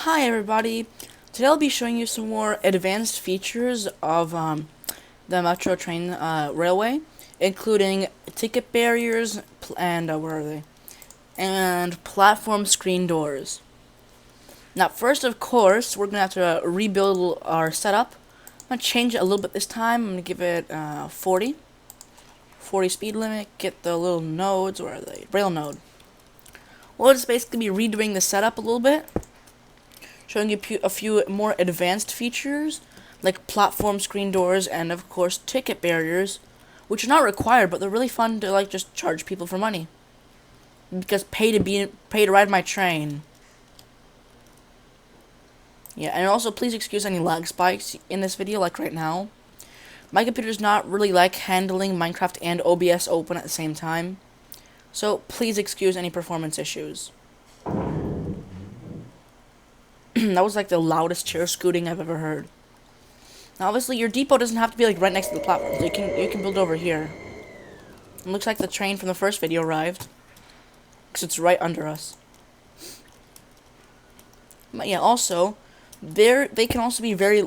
Hi everybody, today I'll be showing you some more advanced features of the Metro train railway, including ticket barriers and where are they? And platform screen doors. Now first, of course, we're going to have to rebuild our setup. I'm going to change it a little bit this time. I'm going to give it 40 speed limit, get the little nodes, where are they? Rail node. We'll just basically be redoing the setup a little bit, showing you a few more advanced features, like platform screen doors and, of course, ticket barriers, which are not required, but they're really fun to, like, just charge people for money. Because pay to ride my train. Yeah, and also, please excuse any lag spikes in this video, like right now. My computer's not really like handling Minecraft and OBS open at the same time, so please excuse any performance issues. That was like the loudest chair scooting I've ever heard. Now, obviously, your depot doesn't have to be like right next to the platform. So you can build over here. It looks like the train from the first video arrived, because it's right under us. But yeah, also, they can also be very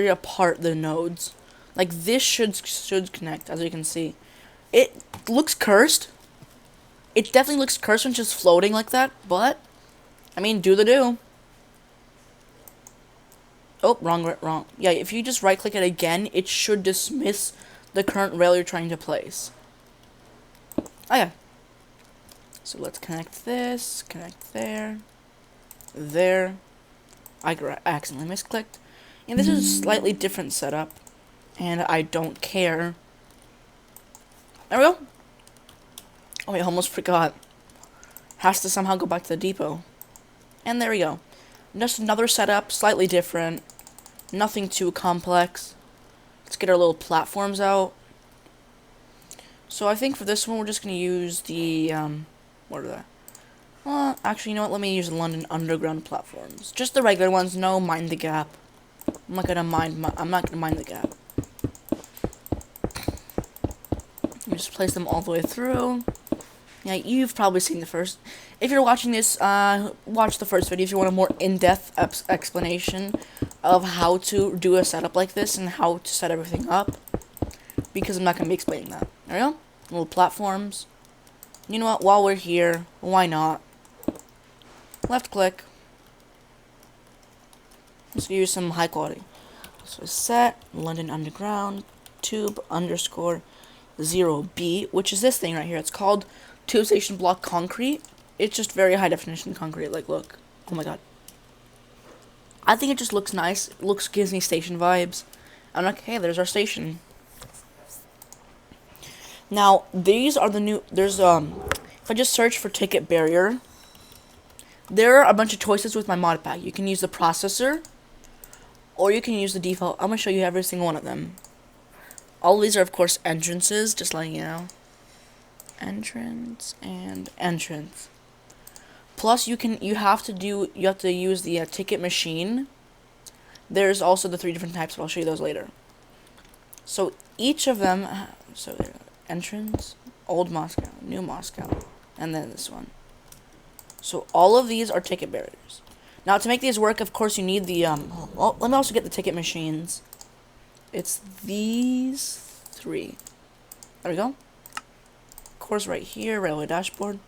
apart, the nodes. Like this should connect, as you can see. It looks cursed. It definitely looks cursed when just floating like that, but I mean, do the do. Oh, wrong. Yeah, if you just right-click it again, it should dismiss the current rail you're trying to place. Oh, yeah. So let's connect this, connect there, there. I accidentally misclicked. And this is a slightly different setup, and I don't care. There we go. Oh, I almost forgot. Has to somehow go back to the depot. And there we go. Just another setup, slightly different. Nothing too complex. Let's get our little platforms out. So I think for this one, we're just going to use the, what are they? Well, actually, you know what? Let me use London Underground platforms. Just the regular ones. No, mind the gap. I'm not gonna mind the gap. You just place them all the way through. Yeah, you've probably seen the first. If you're watching this, watch the first video if you want a more in-depth explanation of how to do a setup like this and how to set everything up. Because I'm not going to be explaining that. There we go. Little platforms. You know what? While we're here, why not? Left click. Let's use some high quality. So set London Underground tube _ 0B, which is this thing right here. It's called tube station block concrete. It's just very high definition concrete. Like, look. Oh my god. I think it just looks nice. It gives me station vibes. I'm like, hey, there's our station. Now, these are the new. There's if I just search for ticket barrier, there are a bunch of choices with my mod pack. You can use the processor, or you can use the default. I'm gonna show you every single one of them. All of these are, of course, entrances, just letting you know. Entrance and entrance. Plus, you have to use the ticket machine. There's also the 3 different types, but I'll show you those later. So each of them, so there, entrance, old Moscow, new Moscow, and then this one. So all of these are ticket barriers. Now, to make these work, of course, you need the well, let me also get the ticket machines. It's these 3. There we go. Of course, right here, railway dashboard.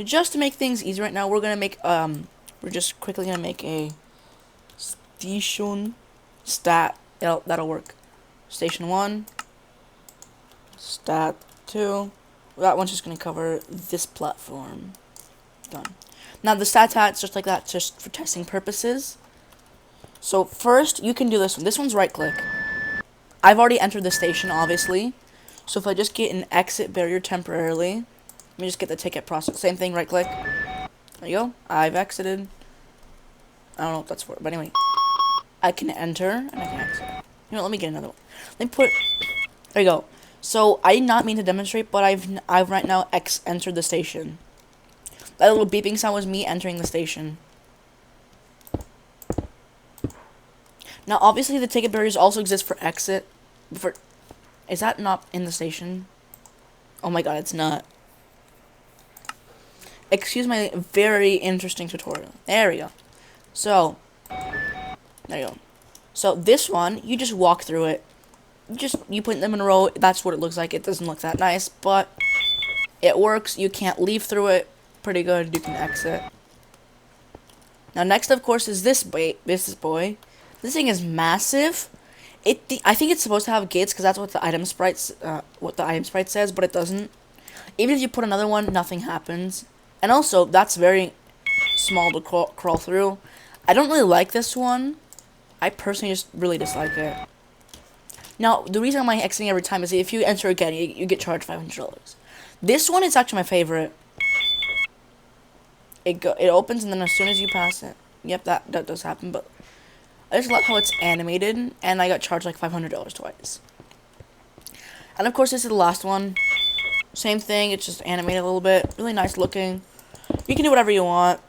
Just to make things easy right now, we're gonna make we're just quickly gonna make a station stat. That'll work. Station 1, stat 2. That one's just gonna cover this platform. Done. Now the stat hat's just like that, just for testing purposes. So first, you can do this one. This one's right click. I've already entered the station, obviously. So if I just get an exit barrier temporarily, let me just get the ticket process. Same thing, right click. There you go. I've exited. I don't know what that's for, but anyway. I can enter, and I can exit. You know, let me get another one. Let me put. There you go. So I did not mean to demonstrate, but I've right now entered the station. That little beeping sound was me entering the station. Now, obviously, the ticket barriers also exist for exit. Is that not in the station? Oh my god, it's not. Excuse my very interesting tutorial. There we go. So, there you go. So this one, you just walk through it. You put them in a row. That's what it looks like. It doesn't look that nice, but it works. You can't leave through it. Pretty good. You can exit. Now next, of course, is this boy. This thing is massive. I think it's supposed to have gates because that's what the item sprite says, but it doesn't. Even if you put another one, nothing happens. And also, that's very small to crawl through. I don't really like this one. I personally just really dislike it. Now, the reason I'm exiting every time is if you enter again, you get charged $500. This one is actually my favorite. It opens and then as soon as you pass it, yep, that does happen. But I just love how it's animated, and I got charged like $500 twice. And of course, this is the last one. Same thing. It's just animated a little bit. Really nice looking. You can do whatever you want.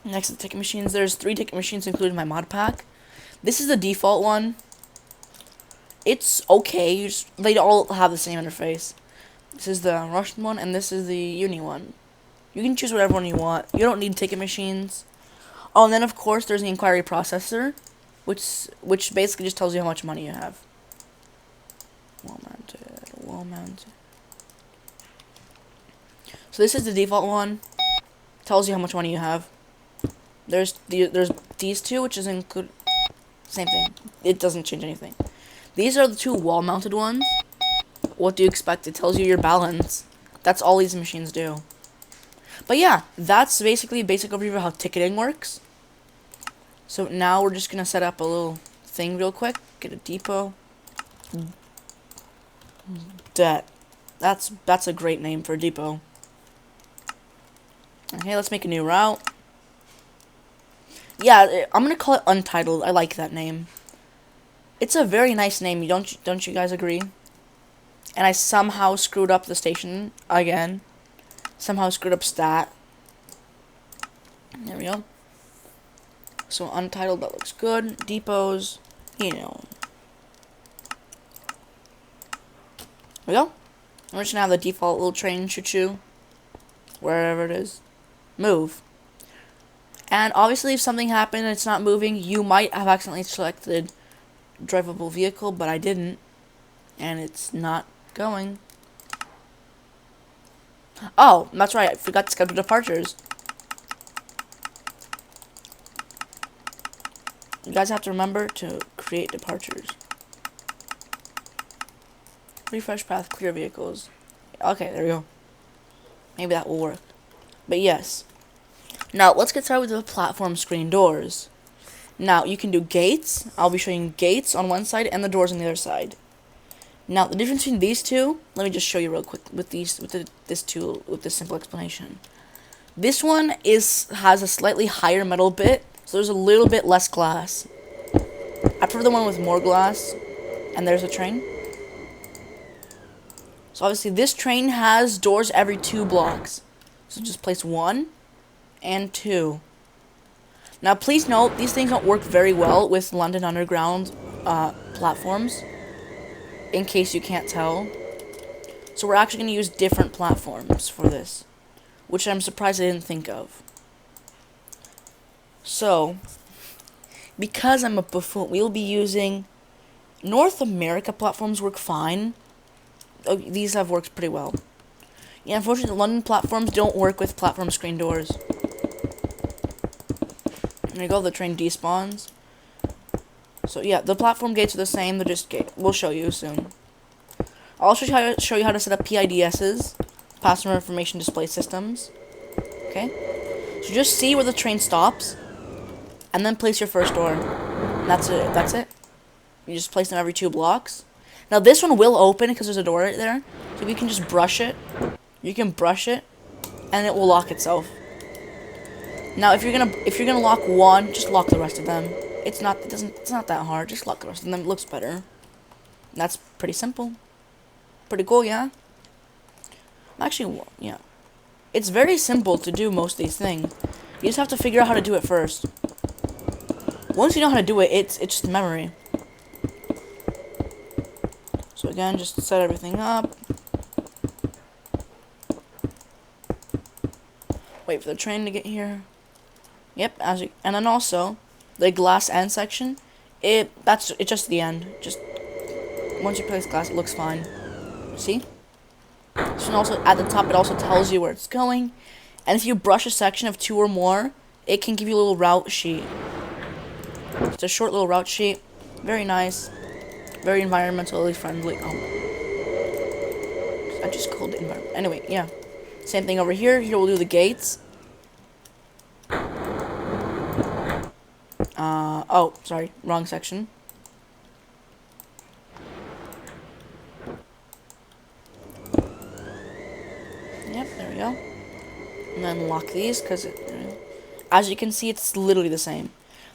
Next to the ticket machines, there's 3 ticket machines included in my mod pack. This is the default one. It's okay. They all have the same interface. This is the Russian one, and this is the Uni one. You can choose whatever one you want. You don't need ticket machines. Oh, and then of course there's the inquiry processor, which basically just tells you how much money you have. Wall mounted. So this is the default one. Tells you how much money you have. There's these two, which is include same thing. It doesn't change anything. These are the 2 wall-mounted ones. What do you expect? It tells you your balance. That's all these machines do. But yeah, that's basically a basic overview of how ticketing works. So now we're just gonna set up a little thing real quick. Get a depot. That's a great name for a depot. Okay, let's make a new route. Yeah, I'm gonna call it Untitled. I like that name. It's a very nice name. Don't you guys agree? And I somehow screwed up the station again. Somehow screwed up stat. There we go. So Untitled, that looks good. Depots, you know. There we go. We're just gonna have the default little train choo-choo. Wherever it is. Move. And obviously if something happened and it's not moving, you might have accidentally selected drivable vehicle, but I didn't. And it's not going. Oh, that's right. I forgot to schedule departures. You guys have to remember to create departures. Refresh path, clear vehicles. Okay, there we go. Maybe that will work. But yes. Now, let's get started with the platform screen doors. Now, you can do gates. I'll be showing gates on one side and the doors on the other side. Now, the difference between these two, let me just show you real quick with this simple explanation. This one has a slightly higher metal bit, so there's a little bit less glass. I prefer the one with more glass. And there's a train. So obviously this train has doors every 2 blocks. So just place 1 and 2. Now please note, these things don't work very well with London Underground platforms. In case you can't tell. So we're actually going to use different platforms for this. Which I'm surprised I didn't think of. So, because I'm a buffoon, we'll be using North America platforms work fine. Oh, these have worked pretty well. Yeah, unfortunately, the London platforms don't work with platform screen doors. There you go, the train despawns. So yeah, the platform gates are the same, they're just we'll show you soon. I'll also show you how to set up PIDSs, passenger information display systems. Okay? So just see where the train stops, and then place your first door. And that's it. You just place them every 2 blocks. Now this one will open because there's a door right there. So you can just brush it. You can brush it, and it will lock itself. Now if you're gonna lock one, just lock the rest of them. It's not that hard. Just lock the rest of them. It looks better. And that's pretty simple. Pretty cool, yeah? Actually, yeah. It's very simple to do most of these things. You just have to figure out how to do it first. Once you know how to do it, it's just memory. So again, just set everything up. Wait for the train to get here. Yep, and then also the glass end section. It's just the end. Just once you place glass, it looks fine. See? So also at the top, it also tells you where it's going. And if you brush a section of 2 or more, it can give you a little route sheet. It's a short little route sheet. Very nice. Very environmentally friendly. Oh. I just called it environment. Anyway, yeah. Same thing over here. Here we'll do the gates. Oh, sorry. Wrong section. Yep, there we go. And then lock these, because as you can see, it's literally the same.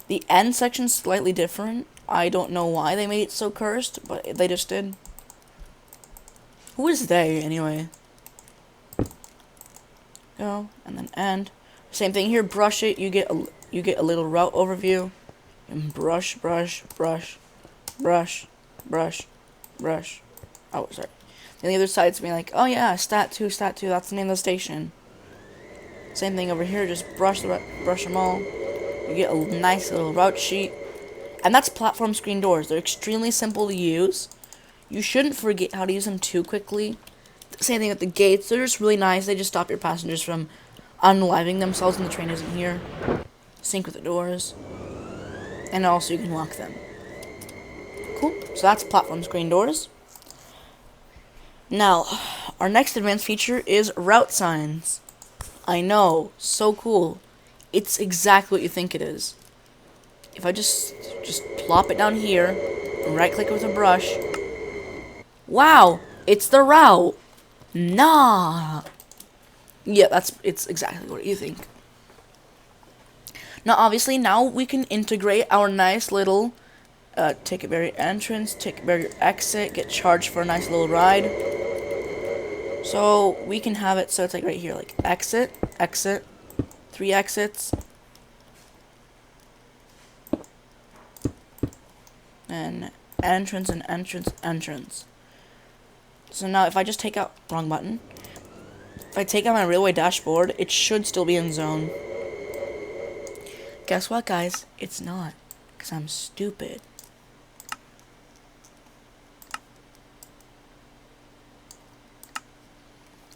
The end section's slightly different. I don't know why they made it so cursed, but they just did. Who is they, anyway? Go, and then end. Same thing here, brush it, you get a little route overview. And brush, brush, brush, brush, brush, brush. Oh, sorry. And the other side's being like, oh yeah, stat 2, that's the name of the station. Same thing over here, just brush them all. You get a nice little route sheet. And that's platform screen doors. They're extremely simple to use. You shouldn't forget how to use them too quickly. Same thing with the gates. They're just really nice. They just stop your passengers from unliving themselves when the train isn't here. Sync with the doors. And also you can lock them. Cool. So that's platform screen doors. Now, our next advanced feature is route signs. I know, so cool. It's exactly what you think it is. If I just plop it down here, and right click with a brush. Wow, it's the route. Nah. Yeah, it's exactly what you think. Now, obviously, now we can integrate our nice little ticket barrier entrance, ticket barrier exit, get charged for a nice little ride. So we can have it so it's like right here, like exit, exit, 3 exits, and entrance and entrance, entrance. So now if I just take out, wrong button, if I take out my railway dashboard, it should still be in zone. Guess what, guys? It's not, because I'm stupid.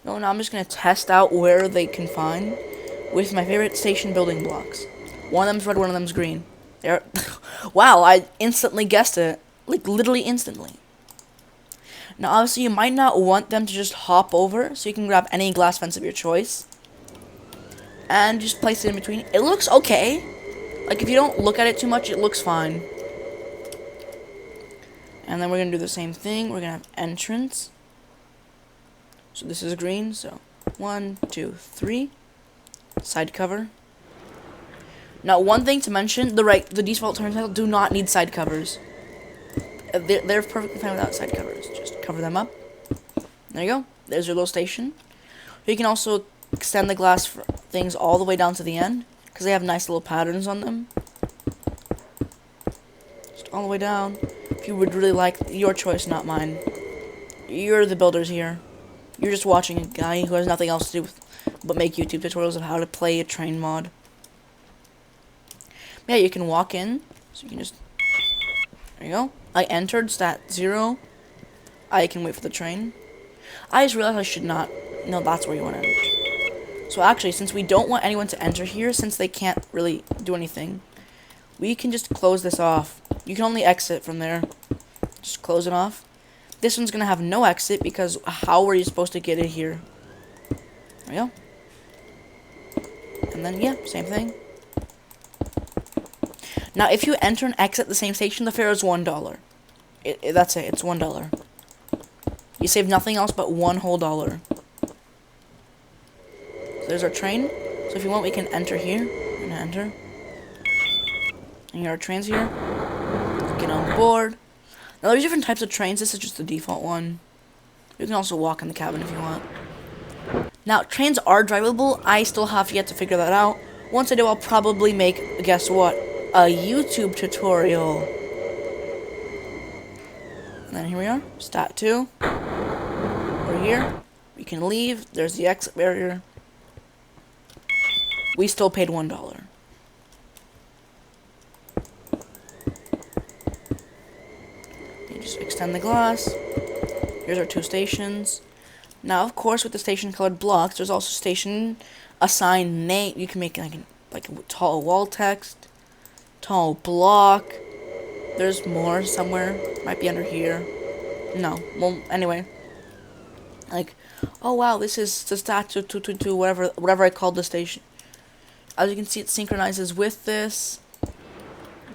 No, now I'm just going to test out where they can find with my favorite station building blocks. One of them's red, one of them's green. There. Wow, I instantly guessed it. Like, literally instantly. Now, obviously, you might not want them to just hop over, so you can grab any glass fence of your choice. And just place it in between. It looks okay. Like, if you don't look at it too much, it looks fine. And then we're going to do the same thing. We're going to have entrance. So this is green, so 1, 2, 3. Side cover. Now, one thing to mention, the default turnstiles do not need side covers. They're perfectly fine without side covers. Just cover them up. There you go. There's your little station. You can also extend the glass things all the way down to the end, because they have nice little patterns on them. Just all the way down. If you would really like, your choice, not mine. You're the builders here. You're just watching a guy who has nothing else to do but make YouTube tutorials of how to play a train mod. Yeah, you can walk in, so you can just, there you go. I entered stat 0. I can wait for the train. I just realized I should not, no, that's where you want to enter. So actually, since we don't want anyone to enter here, since they can't really do anything, we can just close this off. You can only exit from there. Just close it off. This one's going to have no exit, because how are you supposed to get it here? There we go. And then, yeah, same thing. Now, if you enter and exit the same station, the fare is $1. That's it. It's $1. You save nothing else but $1 whole. So there's our train. So if you want, we can enter here. We're going to enter. And here are trains here. Get on board. Now, there's different types of trains. This is just the default one. You can also walk in the cabin if you want. Now, trains are drivable. I still have yet to figure that out. Once I do, I'll probably make, guess what, a YouTube tutorial. And then here we are. Stat 2. We're here. We can leave. There's the exit barrier. we still paid $1. You just extend the glass. Here's our 2 stations. Now, of course, with the station colored blocks, there's also station assigned name. You can make like a tall wall text, tall block. There's more somewhere. Might be under here. No. Well, anyway. Like, oh wow, this is the statue 222, whatever I called the station. As you can see, it synchronizes with this.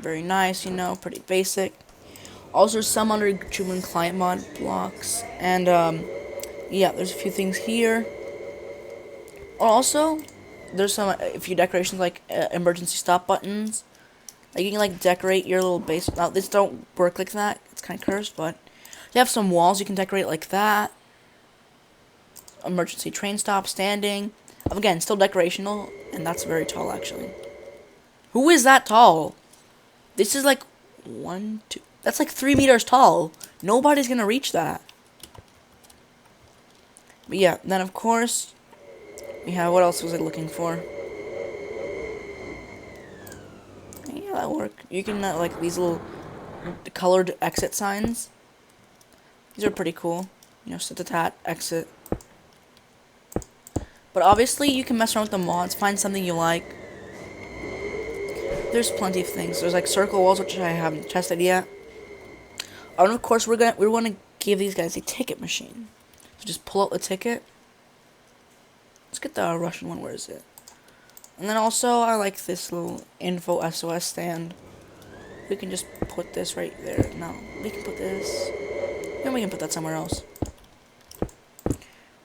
Very nice, you know, pretty basic. Also, some under Jubilant client mod blocks, and yeah, there's a few things here. Also, there's a few decorations like emergency stop buttons. Like you can like decorate your little base. Now this don't work like that. It's kind of cursed, but you have some walls you can decorate like that. Emergency train stop, standing. Again, still decorational, and that's very tall actually. Who is that tall? This is like 1, 2. That's like 3 meters tall. Nobody's gonna reach that. But yeah, then of course we have, what else was I looking for? Yeah, that work. You can like these little colored exit signs. These are pretty cool. You know, sit-to-tat, exit. But obviously, you can mess around with the mods, find something you like. There's plenty of things. There's like circle walls, which I haven't tested yet. And of course, we're gonna give these guys a ticket machine. So just pull out the ticket. Let's get the Russian one. Where is it? And then also, I like this little info SOS stand. We can just put this right there. No, we can put this. And we can put that somewhere else.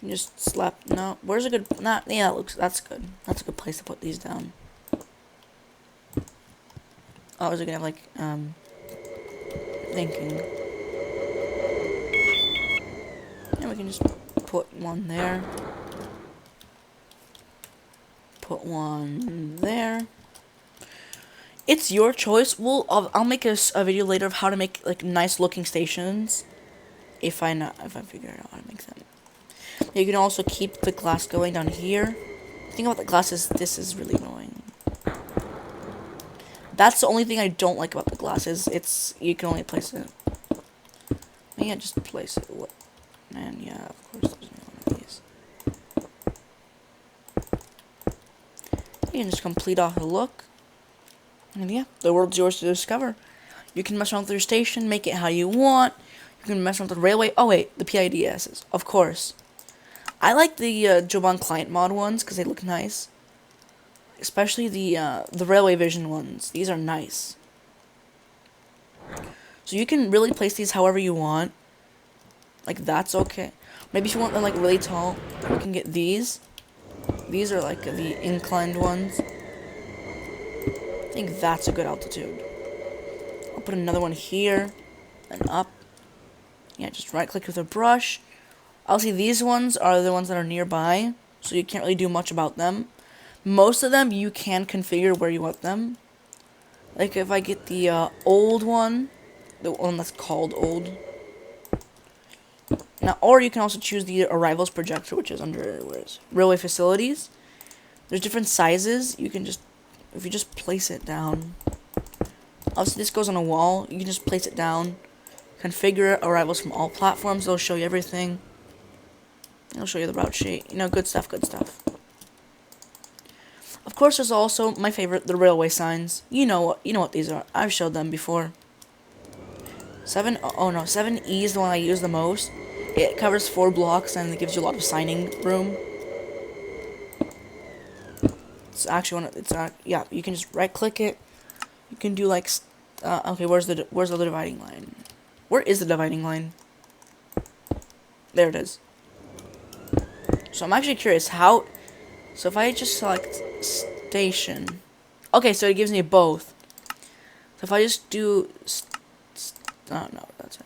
And just slap. No, where's a good? Not. Yeah, that's good. That's a good place to put these down. Oh, is it gonna have like thinking? And we can just put one there. Put one there. It's your choice. I'll make a video later of how to make like nice looking stations. If I figure out how to make them. You can also keep the glass going down here. The thing about the glass is this is really annoying. That's the only thing I don't like about the glass is you can only place it. Yeah, just place it. What? Man, yeah, of course there's only one of these. You can just complete off the look. And yeah, the world's yours to discover. You can mess around with your station, make it how you want. You can mess around with the railway. Oh wait, the PIDSs, of course. I like the Joban client mod ones because they look nice. Especially the Railway Vision ones. These are nice. So you can really place these however you want. Like that's okay. Maybe if you want them like really tall, you can get these. These are like the inclined ones. I think that's a good altitude. I'll put another one here and up. Yeah, just right click with a brush. Obviously these ones are the ones that are nearby, so you can't really do much about them. Most of them you can configure where you want them. Like if I get the old one, the one that's called old. Now, or you can also choose the arrivals projector, which is under railway facilities. There's different sizes. You can just, if you just place it down. Obviously this goes on a wall. You can just place it down. Configure arrivals from all platforms. It'll show you everything. It'll show you the route sheet. You know, good stuff, good stuff. Of course, there's also my favorite, the railway signs. You know what these are. I've showed them before. 7E is the one I use the most. It covers 4 blocks and it gives you a lot of signing room. It's actually yeah. You can just right click it. You can do like, okay, where's the dividing line? Where is the dividing line? There it is. So I'm actually curious how. So if I just select station, okay, so it gives me both. So if I just do, oh no, that's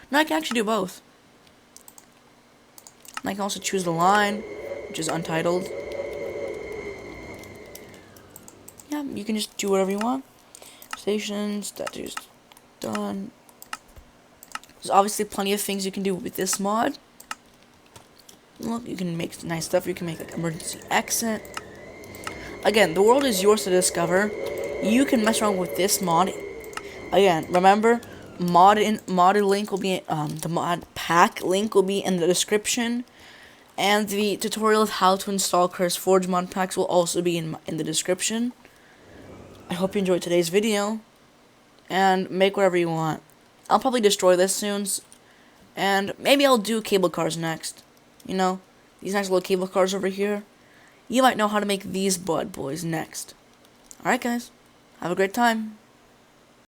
no, I can actually do both. And I can also choose the line, which is untitled. Yeah, you can just do whatever you want. Stations, statues, done. There's obviously plenty of things you can do with this mod. Look, you can make nice stuff. You can make like emergency exit. again, the world is yours to discover. You can mess around with this mod. Again, remember, modded link will be the mod pack link will be in the description, and the tutorial of how to install CurseForge mod packs will also be in the description. I hope you enjoyed today's video, and make whatever you want. I'll probably destroy this soon, and maybe I'll do cable cars next. You know, these nice little cable cars over here. You might know how to make these bad boys next. Alright guys, have a great time.